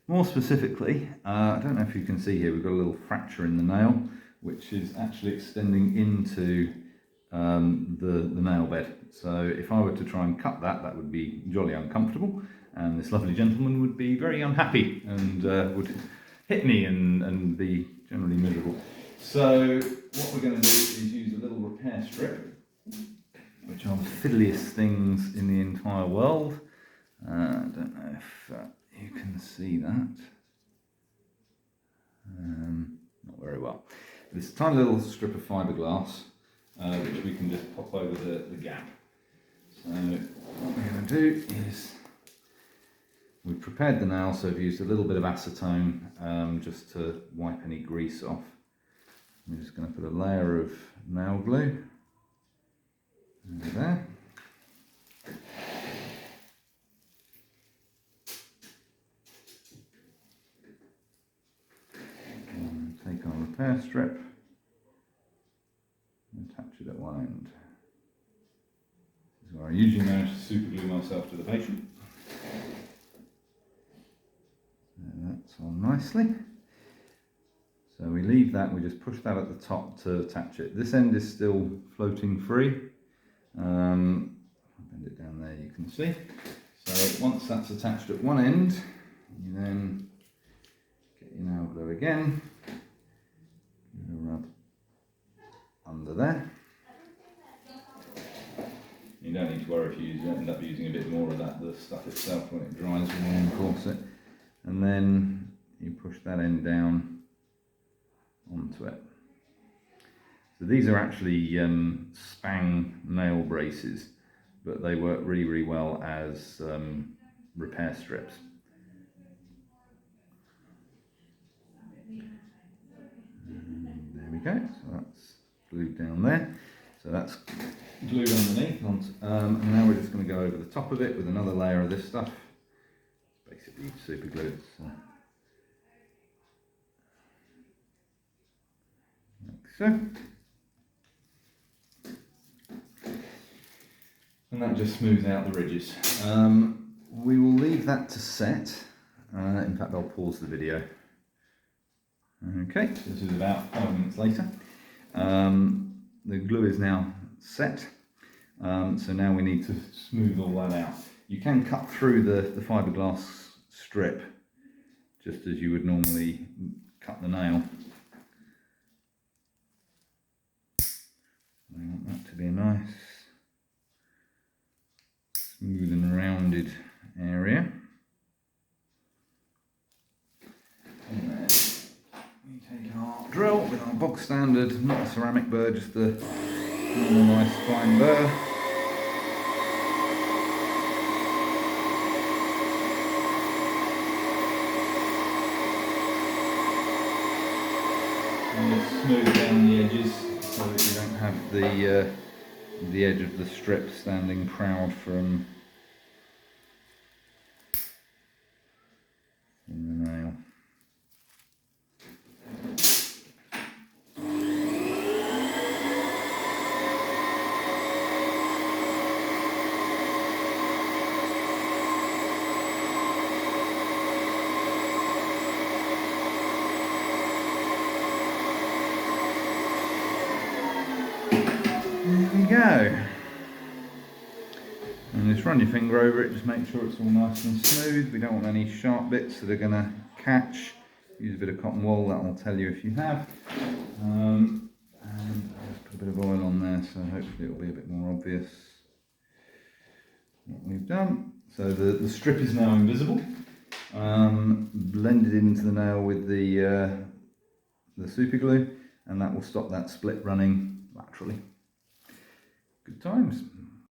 More specifically, I don't know if you can see here, we've got a little fracture in the nail, which is actually extending into the nail bed. So if I were to try and cut that, that would be jolly uncomfortable, and this lovely gentleman would be very unhappy and would hit me and be generally miserable. So what we're going to do is use a little repair strip, which are the fiddliest things in the entire world. I don't know if you can see that. Not very well. This tiny little strip of fiberglass, which we can just pop over the gap. So what we're going to do is, we've prepared the nail, so we've used a little bit of acetone just to wipe any grease off. I'm just going to put a layer of nail glue over there. And take our repair strip and attach it at one end. This is where I usually manage to super glue myself to the patient. And that's on nicely. So we leave that, we just push that at the top to attach it. This end is still floating free. I'll bend it down there, you can see. So once that's attached at one end, you then get your nail glue again, give it a rub under there. You don't need to worry if you end up using a bit more of that, the stuff itself when it dries will reinforce it. And then you push that end down onto it. So these are actually Spang nail braces, but they work really, really well as repair strips. And there we go, so that's glued down there. So that's glued underneath, and now we're just going to go over the top of it with another layer of this stuff. Basically super glue. So, and that just smooths out the ridges. We will leave that to set. In fact, I'll pause the video. Okay, so this is about 5 minutes later. The glue is now set, so now we need to smooth all that out. You can cut through the fiberglass strip just as you would normally cut the nail. I want that to be a nice, smooth and rounded area. And then we take our drill with our bog standard, not a ceramic burr, just a normal nice fine burr. And just smooth down the edges so that you don't have the edge of the strip standing proud from the nail. There we go. And just run your finger over it, just make sure it's all nice and smooth. We don't want any sharp bits that are going to catch. Use a bit of cotton wool, that will tell you if you have. And I'll just put a bit of oil on there, so hopefully it will be a bit more obvious what we've done. So the strip is now invisible, blended into the nail with the super glue, and that will stop that split running laterally. Good times.